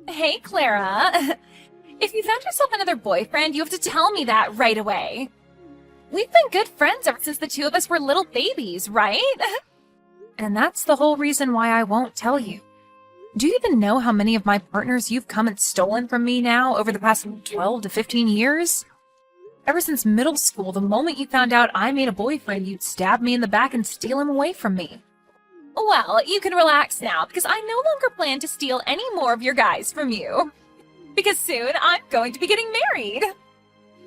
Hey, Clara. If you found yourself another boyfriend, you have to tell me that right away. We've been good friends ever since the two of us were little babies, right? And that's the whole reason why I won't tell you. Do you even know how many of my partners you've come and stolen from me now over the past 12 to 15 years? Ever since middle school, the moment you found out I made a boyfriend, you'd stab me in the back and steal him away from me. Well, you can relax now, because I no longer plan to steal any more of your guys from you. Because soon I'm going to be getting married.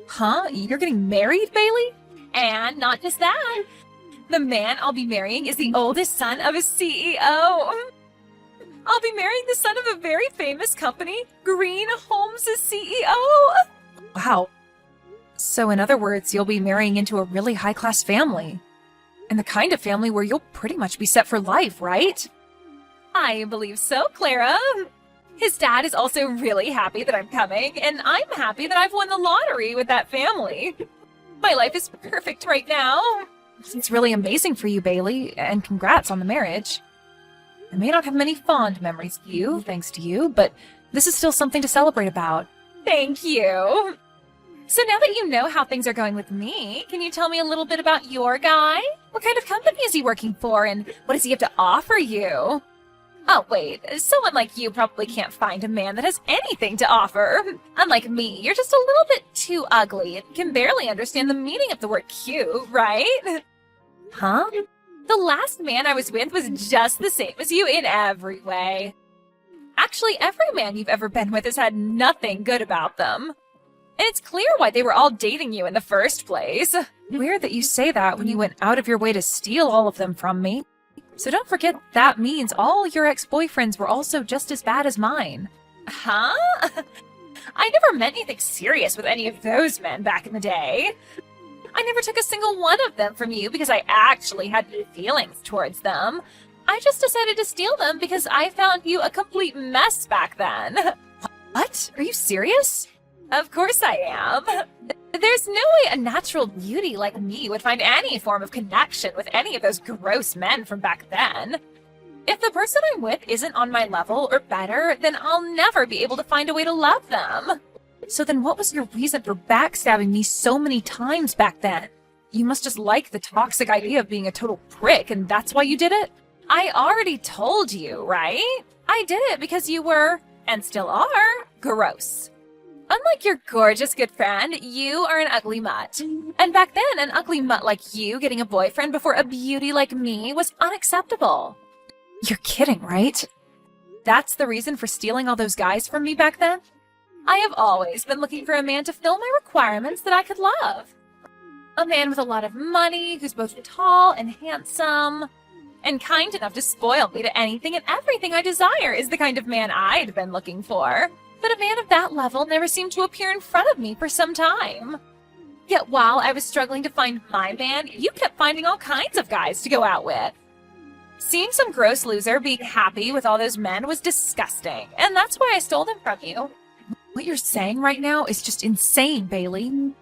Huh? You're getting married, Bailey? And not just that. The man I'll be marrying is the oldest son of a CEO. I'll be marrying the son of a very famous company, Green Homes' CEO. Wow. So in other words, you'll be marrying into a really high-class family. And the kind of family where you'll pretty much be set for life, right? I believe so, Clara. His dad is also really happy that I'm coming, and I'm happy that I've won the lottery with that family. My life is perfect right now. It's really amazing for you, Bailey, and congrats on the marriage. I may not have many fond memories of you, thanks to you, but this is still something to celebrate about. Thank you. So now that you know how things are going with me, can you tell me a little bit about your guy? What kind of company is he working for, and what does he have to offer you? Oh, wait, someone like you probably can't find a man that has anything to offer. Unlike me, you're just a little bit too ugly and can barely understand the meaning of the word cute, right? Huh? The last man I was with was just the same as you in every way. Actually, every man you've ever been with has had nothing good about them. And it's clear why they were all dating you in the first place. Weird that you say that when you went out of your way to steal all of them from me. So don't forget that means all your ex-boyfriends were also just as bad as mine. Huh? I never meant anything serious with any of those men back in the day. I never took a single one of them from you because I actually had any feelings towards them. I just decided to steal them because I found you a complete mess back then. What? Are you serious? Of course I am. There's no way a natural beauty like me would find any form of connection with any of those gross men from back then. If the person I'm with isn't on my level or better, then I'll never be able to find a way to love them. So then what was your reason for backstabbing me so many times back then? You must just like the toxic idea of being a total prick, and that's why you did it? I already told you, right? I did it because you were, and still are, gross. Unlike your gorgeous good friend, you are an ugly mutt. And back then, an ugly mutt like you getting a boyfriend before a beauty like me was unacceptable. You're kidding, right? That's the reason for stealing all those guys from me back then? I have always been looking for a man to fill my requirements that I could love. A man with a lot of money, who's both tall and handsome, and kind enough to spoil me to anything and everything I desire is the kind of man I'd been looking for. But a man of that level never seemed to appear in front of me for some time. Yet while I was struggling to find my man, you kept finding all kinds of guys to go out with. Seeing some gross loser being happy with all those men was disgusting, and that's why I stole them from you. What you're saying right now is just insane, Bailey.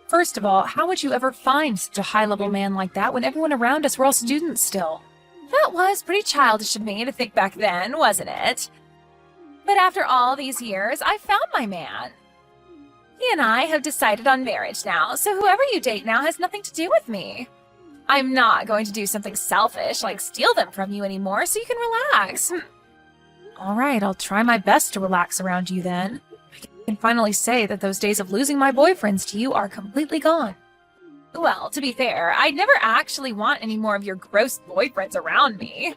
First of all, how would you ever find such a high-level man like that when everyone around us were all students still? That was pretty childish of me to think back then, wasn't it? But after all these years, I found my man. He and I have decided on marriage now, so whoever you date now has nothing to do with me. I'm not going to do something selfish like steal them from you anymore, so you can relax. All right, I'll try my best to relax around you then. I can finally say that those days of losing my boyfriends to you are completely gone. Well, to be fair, I'd never actually want any more of your gross boyfriends around me.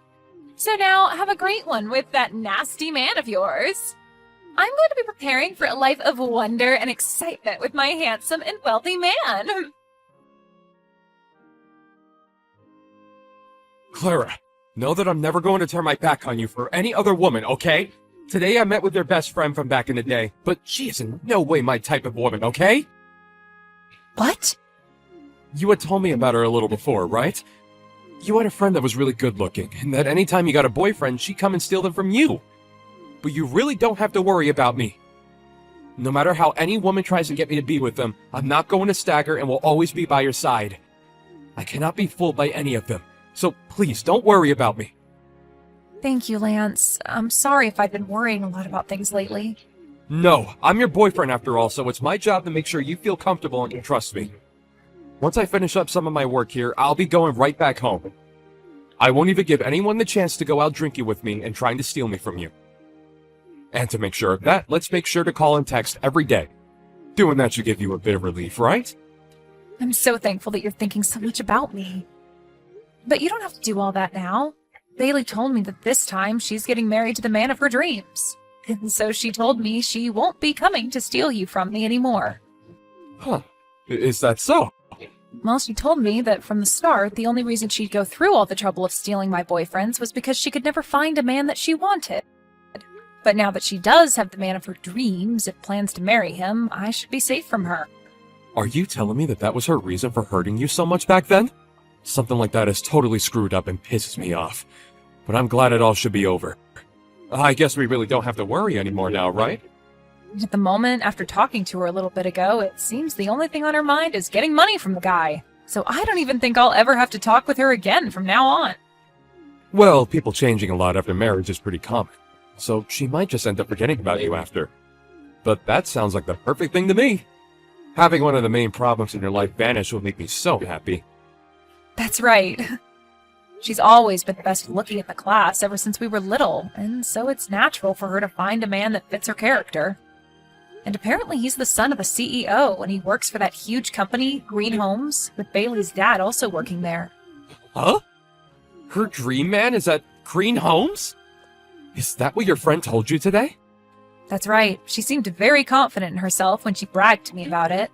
So now, have a great one with that nasty man of yours. I'm going to be preparing for a life of wonder and excitement with my handsome and wealthy man. Clara, know that I'm never going to turn my back on you for any other woman, okay? Today I met with your best friend from back in the day, but she is in no way my type of woman, okay? What? You had told me about her a little before, right? You had a friend that was really good looking, and that anytime you got a boyfriend, she'd come and steal them from you. But you really don't have to worry about me. No matter how any woman tries to get me to be with them, I'm not going to stagger and will always be by your side. I cannot be fooled by any of them, so please don't worry about me. Thank you, Lance. I'm sorry if I've been worrying a lot about things lately. No, I'm your boyfriend after all, so it's my job to make sure you feel comfortable and can trust me. Once I finish up some of my work here, I'll be going right back home. I won't even give anyone the chance to go out drinking with me and trying to steal me from you. And to make sure of that, let's make sure to call and text every day. Doing that should give you a bit of relief, right? I'm so thankful that you're thinking so much about me. But you don't have to do all that now. Bailey told me that this time she's getting married to the man of her dreams. And so she told me she won't be coming to steal you from me anymore. Huh. Is that so? Well, she told me that from the start, the only reason she'd go through all the trouble of stealing my boyfriends was because she could never find a man that she wanted. But now that she does have the man of her dreams and plans to marry him, I should be safe from her. Are you telling me that that was her reason for hurting you so much back then? Something like that is totally screwed up and pisses me off. But I'm glad it all should be over. I guess we really don't have to worry anymore now, right? At the moment, after talking to her a little bit ago, it seems the only thing on her mind is getting money from the guy. So I don't even think I'll ever have to talk with her again from now on. Well, people changing a lot after marriage is pretty common. So she might just end up forgetting about you after. But that sounds like the perfect thing to me. Having one of the main problems in your life vanish will make me so happy. That's right. She's always been the best looking in the class ever since we were little, and so it's natural for her to find a man that fits her character. And apparently he's the son of a CEO, and he works for that huge company, Green Homes, with Bailey's dad also working there. Huh? Her dream man is at Green Homes? Is that what your friend told you today? That's right. She seemed very confident in herself when she bragged to me about it.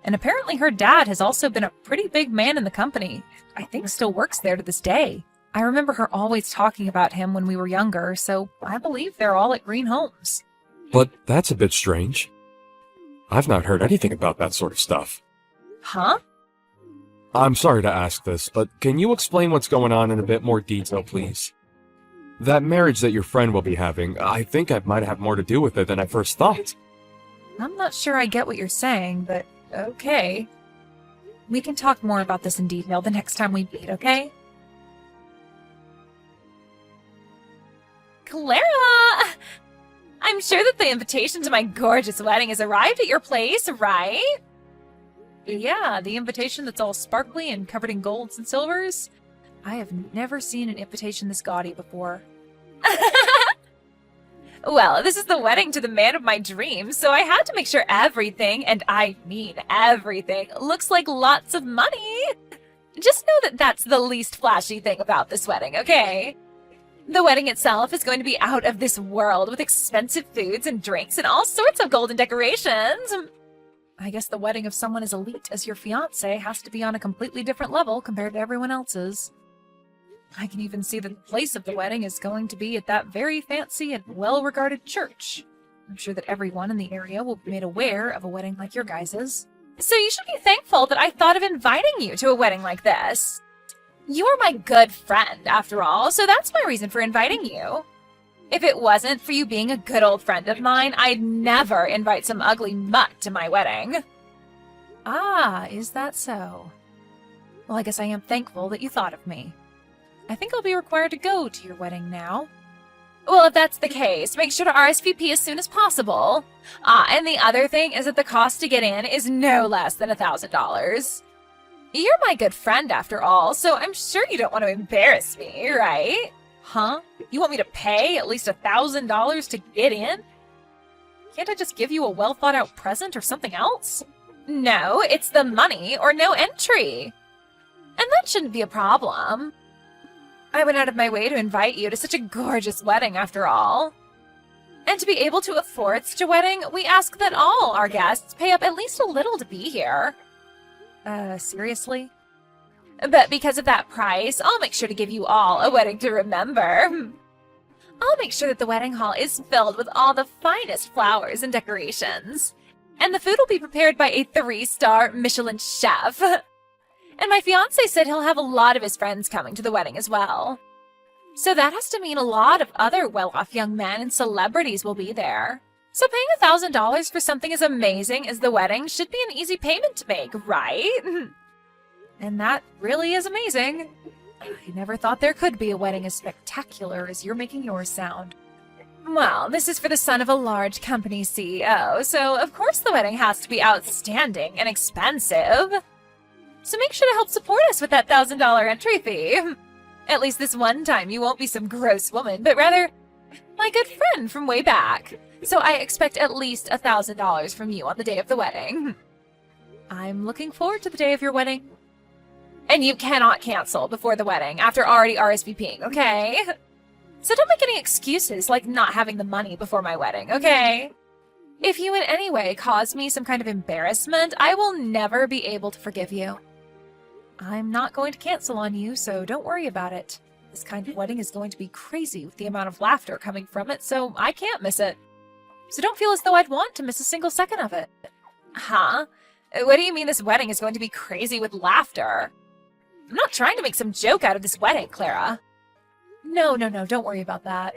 And apparently her dad has also been a pretty big man in the company. I think still works there to this day. I remember her always talking about him when we were younger, so I believe they're all at Green Homes. But that's a bit strange. I've not heard anything about that sort of stuff. Huh? I'm sorry to ask this, but can you explain what's going on in a bit more detail, please? That marriage that your friend will be having, I think I might have more to do with it than I first thought. I'm not sure I get what you're saying, but okay. We can talk more about this in detail the next time we meet, okay? Clara! I'm sure that the invitation to my gorgeous wedding has arrived at your place, right? Yeah, the invitation that's all sparkly and covered in golds and silvers. I have never seen an invitation this gaudy before. Well, this is the wedding to the man of my dreams, so I had to make sure everything, and I mean everything, looks like lots of money. Just know that that's the least flashy thing about this wedding, okay? The wedding itself is going to be out of this world with expensive foods and drinks and all sorts of golden decorations. I guess the wedding of someone as elite as your fiancé has to be on a completely different level compared to everyone else's. I can even see that the place of the wedding is going to be at that very fancy and well-regarded church. I'm sure that everyone in the area will be made aware of a wedding like your guys's. So you should be thankful that I thought of inviting you to a wedding like this. You are my good friend, after all, so that's my reason for inviting you. If it wasn't for you being a good old friend of mine, I'd never invite some ugly mutt to my wedding. Ah, is that so? Well, I guess I am thankful that you thought of me. I think I'll be required to go to your wedding now. Well, if that's the case, make sure to RSVP as soon as possible. And the other thing is that the cost to get in is no less than $1,000. You're my good friend after all, so I'm sure you don't want to embarrass me, right? Huh? You want me to pay at least $1,000 to get in? Can't I just give you a well-thought-out present or something else? No, it's the money or no entry. And that shouldn't be a problem. I went out of my way to invite you to such a gorgeous wedding after all. And to be able to afford such a wedding, we ask that all our guests pay up at least a little to be here. Seriously? But because of that price, I'll make sure to give you all a wedding to remember. I'll make sure that the wedding hall is filled with all the finest flowers and decorations. And the food will be prepared by a 3-star Michelin chef. And my fiancé said he'll have a lot of his friends coming to the wedding as well. So that has to mean a lot of other well-off young men and celebrities will be there. So paying $1,000 for something as amazing as the wedding should be an easy payment to make, right? And that really is amazing. I never thought there could be a wedding as spectacular as you're making yours sound. Well, this is for the son of a large company CEO, so of course the wedding has to be outstanding and expensive. So make sure to help support us with that $1,000 entry fee. At least this one time you won't be some gross woman, but rather my good friend from way back. So I expect at least $1,000 from you on the day of the wedding. I'm looking forward to the day of your wedding. And you cannot cancel before the wedding after already RSVPing, okay? So don't make any excuses like not having the money before my wedding, okay? If you in any way cause me some kind of embarrassment, I will never be able to forgive you. I'm not going to cancel on you, so don't worry about it. This kind of wedding is going to be crazy with the amount of laughter coming from it, so I can't miss it. So don't feel as though I'd want to miss a single second of it. Huh? What do you mean this wedding is going to be crazy with laughter? I'm not trying to make some joke out of this wedding, Clara. No, don't worry about that.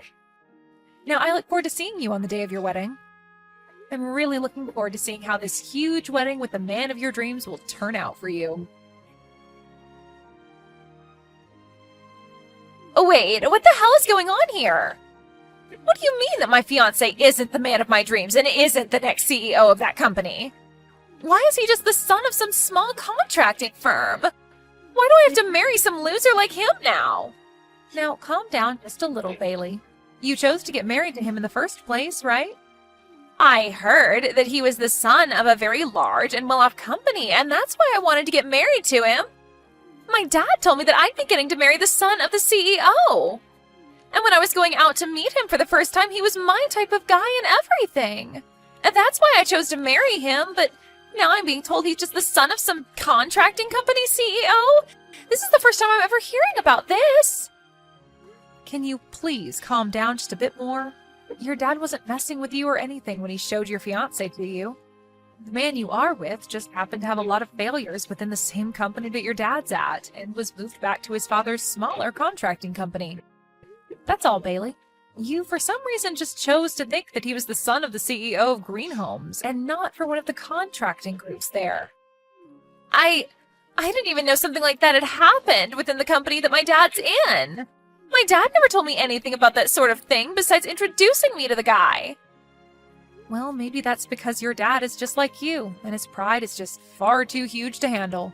Now, I look forward to seeing you on the day of your wedding. I'm really looking forward to seeing how this huge wedding with the man of your dreams will turn out for you. Oh wait, what the hell is going on here? What do you mean that my fiancé isn't the man of my dreams and isn't the next CEO of that company? Why is he just the son of some small contracting firm? Why do I have to marry some loser like him now? Now, calm down just a little, Bailey. You chose to get married to him in the first place, right? I heard that he was the son of a very large and well-off company, and that's why I wanted to get married to him. My dad told me that I'd be getting to marry the son of the CEO. And when I was going out to meet him for the first time, he was my type of guy and everything. And that's why I chose to marry him, but now I'm being told he's just the son of some contracting company CEO? This is the first time I'm ever hearing about this. Can you please calm down just a bit more? Your dad wasn't messing with you or anything when he showed your fiancé to you. The man you are with just happened to have a lot of failures within the same company that your dad's at and was moved back to his father's smaller contracting company. That's all, Bailey. You, for some reason, just chose to think that he was the son of the CEO of Green Homes and not for one of the contracting groups there. I didn't even know something like that had happened within the company that my dad's in. My dad never told me anything about that sort of thing besides introducing me to the guy. Well, maybe that's because your dad is just like you, and his pride is just far too huge to handle.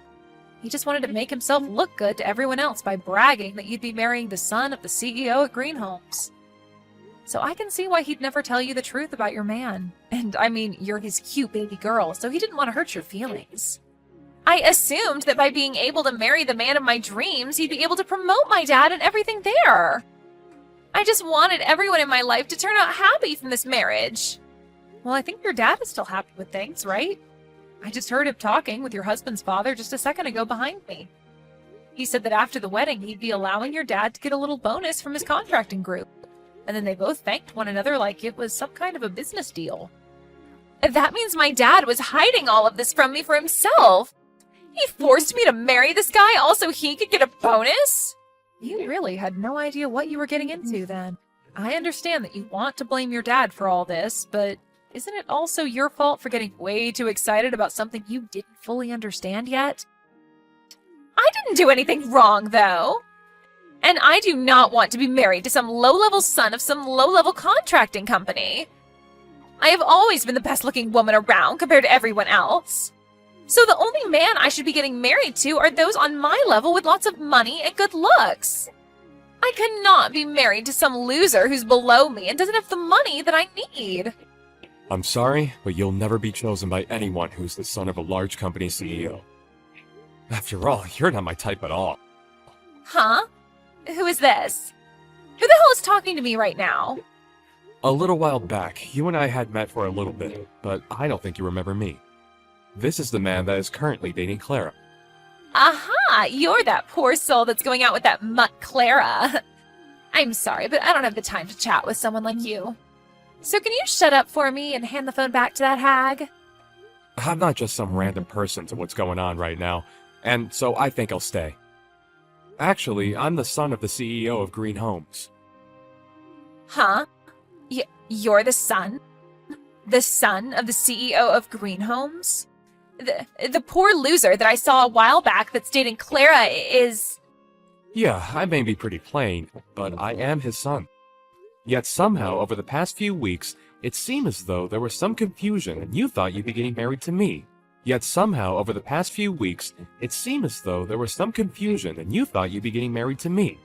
He just wanted to make himself look good to everyone else by bragging that you'd be marrying the son of the CEO at Green Homes. So I can see why he'd never tell you the truth about your man. And I mean, you're his cute baby girl, so he didn't want to hurt your feelings. I assumed that by being able to marry the man of my dreams, he'd be able to promote my dad and everything there. I just wanted everyone in my life to turn out happy from this marriage. Well, I think your dad is still happy with things, right? I just heard him talking with your husband's father just a second ago behind me. He said that after the wedding, he'd be allowing your dad to get a little bonus from his contracting group. And then they both thanked one another like it was some kind of a business deal. That means my dad was hiding all of this from me for himself. He forced me to marry this guy all so he could get a bonus? You really had no idea what you were getting into then. I understand that you want to blame your dad for all this, but isn't it also your fault for getting way too excited about something you didn't fully understand yet? I didn't do anything wrong, though. And I do not want to be married to some low-level son of some low-level contracting company. I have always been the best-looking woman around compared to everyone else. So the only man I should be getting married to are those on my level with lots of money and good looks. I cannot be married to some loser who's below me and doesn't have the money that I need. I'm sorry, but you'll never be chosen by anyone who's the son of a large company CEO. After all, you're not my type at all. Huh? Who is this? Who the hell is talking to me right now? A little while back, you and I had met for a little bit, but I don't think you remember me. This is the man that is currently dating Clara. Aha! You're that poor soul that's going out with that mutt Clara. I'm sorry, but I don't have the time to chat with someone like you. So can you shut up for me and hand the phone back to that hag? I'm not just some random person to what's going on right now, and so I think I'll stay. Actually, I'm the son of the CEO of Green Homes. Huh? You're the son? The son of the CEO of Green Homes? The poor loser that I saw a while back that's dating Clara is... Yeah, I may be pretty plain, but I am his son. Yet somehow, over the past few weeks, it seemed as though there was some confusion and you thought you'd be getting married to me. Yet somehow, over the past few weeks, it seemed as though there was some confusion and you thought you'd be getting married to me.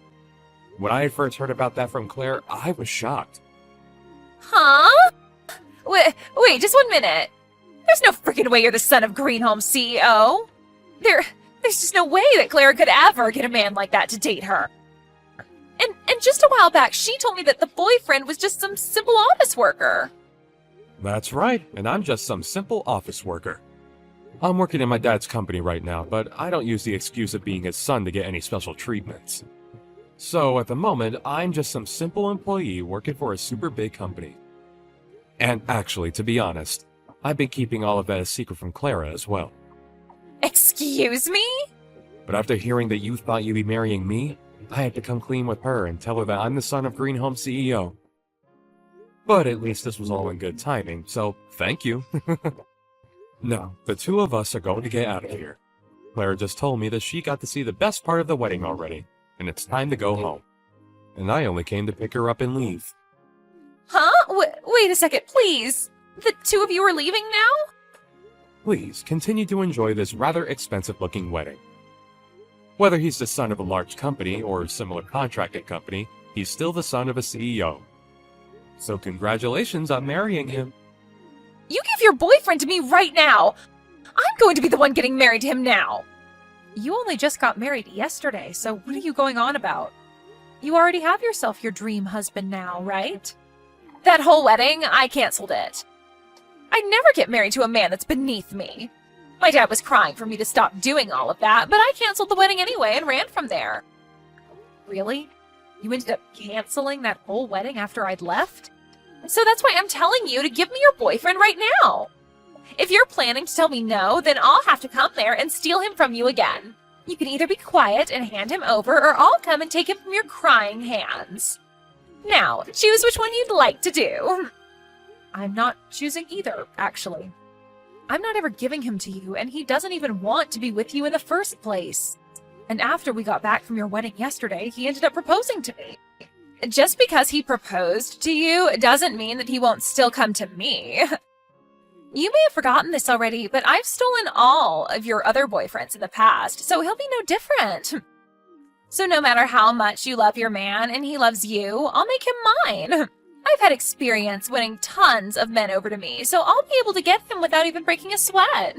When I had first heard about that from Claire, I was shocked. Huh? Wait, just 1 minute. There's no freaking way you're the son of Greenholm's CEO. There's just no way that Clara could ever get a man like that to date her. And just a while back, she told me that the boyfriend was just some simple office worker. That's right, and I'm just some simple office worker. I'm working in my dad's company right now, but I don't use the excuse of being his son to get any special treatments. So at the moment, I'm just some simple employee working for a super big company. And actually, to be honest, I've been keeping all of that a secret from Clara as well. Excuse me? But after hearing that you thought you'd be marrying me, I had to come clean with her and tell her that I'm the son of Greenholm's CEO. But at least this was all in good timing, so thank you. No, the two of us are going to get out of here. Clara just told me that she got to see the best part of the wedding already, and it's time to go home. And I only came to pick her up and leave. Huh? Wait a second, please. The two of you are leaving now? Please, continue to enjoy this rather expensive-looking wedding. Whether he's the son of a large company or a similar contracting company, he's still the son of a CEO. So congratulations on marrying him. You give your boyfriend to me right now. I'm going to be the one getting married to him now. You only just got married yesterday, so what are you going on about? You already have yourself your dream husband now, right? That whole wedding, I canceled it. I'd never get married to a man that's beneath me. My dad was crying for me to stop doing all of that, but I canceled the wedding anyway and ran from there. Really? You ended up canceling that whole wedding after I'd left? So that's why I'm telling you to give me your boyfriend right now. If you're planning to tell me no, then I'll have to come there and steal him from you again. You can either be quiet and hand him over, or I'll come and take him from your crying hands. Now, choose which one you'd like to do. I'm not choosing either, actually. I'm not ever giving him to you, and he doesn't even want to be with you in the first place. And after we got back from your wedding yesterday, he ended up proposing to me. Just because he proposed to you doesn't mean that he won't still come to me. You may have forgotten this already, but I've stolen all of your other boyfriends in the past, so he'll be no different. So no matter how much you love your man and he loves you, I'll make him mine. I've had experience winning tons of men over to me, so I'll be able to get him without even breaking a sweat.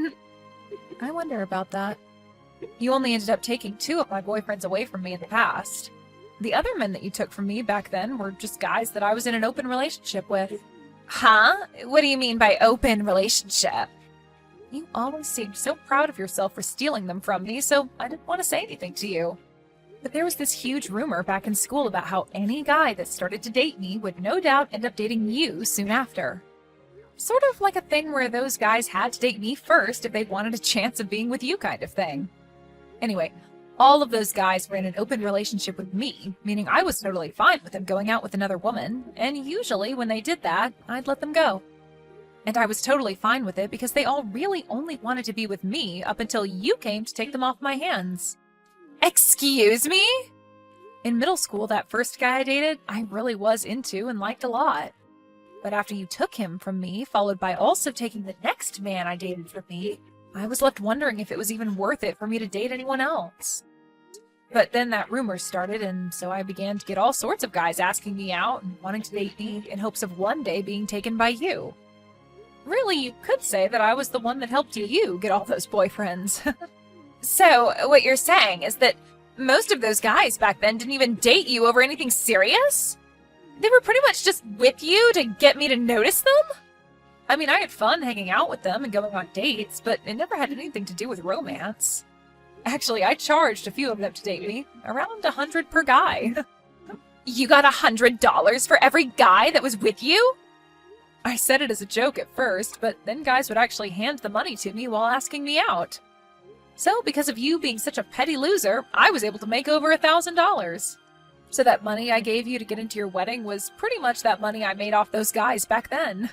I wonder about that. You only ended up taking 2 of my boyfriends away from me in the past. The other men that you took from me back then were just guys that I was in an open relationship with. Huh? What do you mean by open relationship? You always seemed so proud of yourself for stealing them from me, so I didn't want to say anything to you. But there was this huge rumor back in school about how any guy that started to date me would no doubt end up dating you soon after. Sort of like a thing where those guys had to date me first if they wanted a chance of being with you kind of thing. Anyway, all of those guys were in an open relationship with me, meaning I was totally fine with them going out with another woman, and usually when they did that, I'd let them go. And I was totally fine with it because they all really only wanted to be with me up until you came to take them off my hands. Excuse me? In middle school, that first guy I dated, I really was into and liked a lot. But after you took him from me, followed by also taking the next man I dated from me, I was left wondering if it was even worth it for me to date anyone else. But then that rumor started, and so I began to get all sorts of guys asking me out and wanting to date me in hopes of one day being taken by you. Really, you could say that I was the one that helped you get all those boyfriends. So, what you're saying is that most of those guys back then didn't even date you over anything serious? They were pretty much just with you to get me to notice them? I mean, I had fun hanging out with them and going on dates, but it never had anything to do with romance. Actually, I charged a few of them to date me, around $100 per guy. You got $100 for every guy that was with you? I said it as a joke at first, but then guys would actually hand the money to me while asking me out. So, because of you being such a petty loser, I was able to make over $1,000. So that money I gave you to get into your wedding was pretty much that money I made off those guys back then.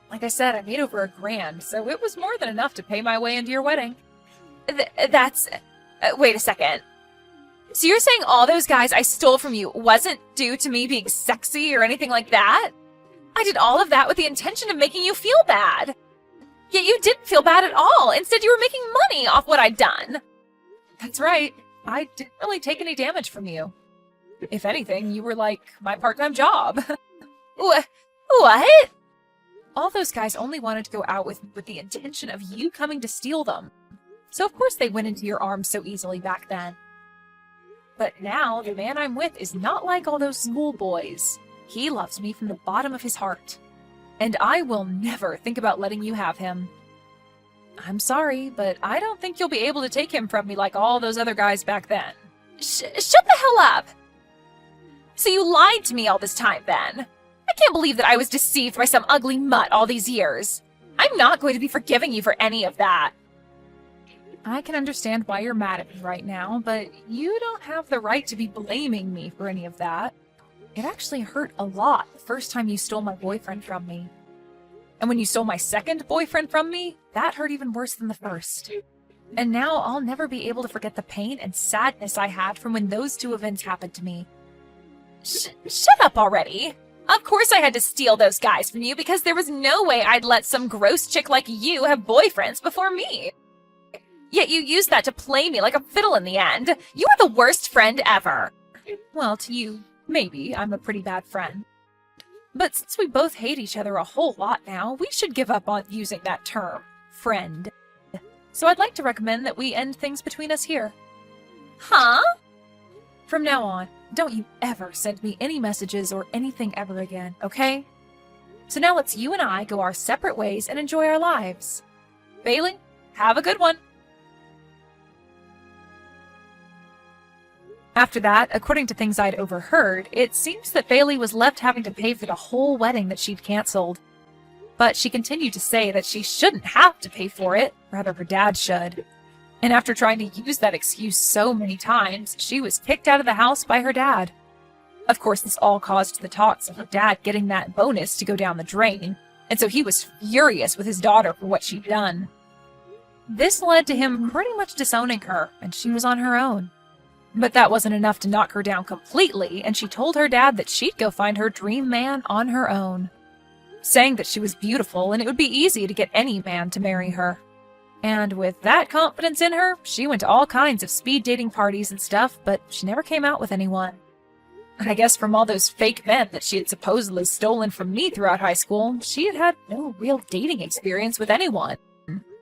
Like I said, I made over $1,000, so it was more than enough to pay my way into your wedding. Wait a second. So you're saying all those guys I stole from you wasn't due to me being sexy or anything like that? I did all of that with the intention of making you feel bad. Yet you didn't feel bad at all. Instead, you were making money off what I'd done. That's right. I didn't really take any damage from you. If anything, you were like my part-time job. What? All those guys only wanted to go out with the intention of you coming to steal them. So of course they went into your arms so easily back then. But now, the man I'm with is not like all those schoolboys. He loves me from the bottom of his heart. And I will never think about letting you have him. I'm sorry, but I don't think you'll be able to take him from me like all those other guys back then. Shut the hell up! So you lied to me all this time, then? I can't believe that I was deceived by some ugly mutt all these years. I'm not going to be forgiving you for any of that. I can understand why you're mad at me right now, but you don't have the right to be blaming me for any of that. It actually hurt a lot the first time you stole my boyfriend from me. And when you stole my second boyfriend from me, that hurt even worse than the first. And now I'll never be able to forget the pain and sadness I had from when those two events happened to me. Shut up already! Of course I had to steal those guys from you because there was no way I'd let some gross chick like you have boyfriends before me. Yet you used that to play me like a fiddle in the end. You are the worst friend ever. Well, to you, maybe I'm a pretty bad friend. But since we both hate each other a whole lot now, we should give up on using that term, friend. So I'd like to recommend that we end things between us here. Huh? From now on, don't you ever send me any messages or anything ever again, okay? So now let's you and I go our separate ways and enjoy our lives. Bailey, have a good one. After that, according to things I'd overheard, it seems that Bailey was left having to pay for the whole wedding that she'd canceled. But she continued to say that she shouldn't have to pay for it, rather her dad should. And after trying to use that excuse so many times, she was kicked out of the house by her dad. Of course, this all caused the talks of her dad getting that bonus to go down the drain, and so he was furious with his daughter for what she'd done. This led to him pretty much disowning her, and she was on her own. But that wasn't enough to knock her down completely, and she told her dad that she'd go find her dream man on her own, saying that she was beautiful and it would be easy to get any man to marry her. And with that confidence in her, she went to all kinds of speed dating parties and stuff, but she never came out with anyone. I guess from all those fake men that she had supposedly stolen from me throughout high school, she had had no real dating experience with anyone.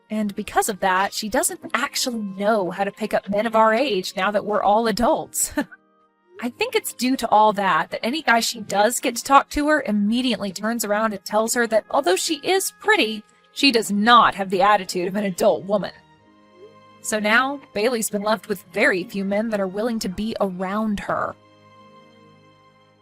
And because of that, she doesn't actually know how to pick up men of our age now that we're all adults. I think it's due to all that any guy she does get to talk to her immediately turns around and tells her that although she is pretty, she does not have the attitude of an adult woman. So now, Bailey's been left with very few men that are willing to be around her.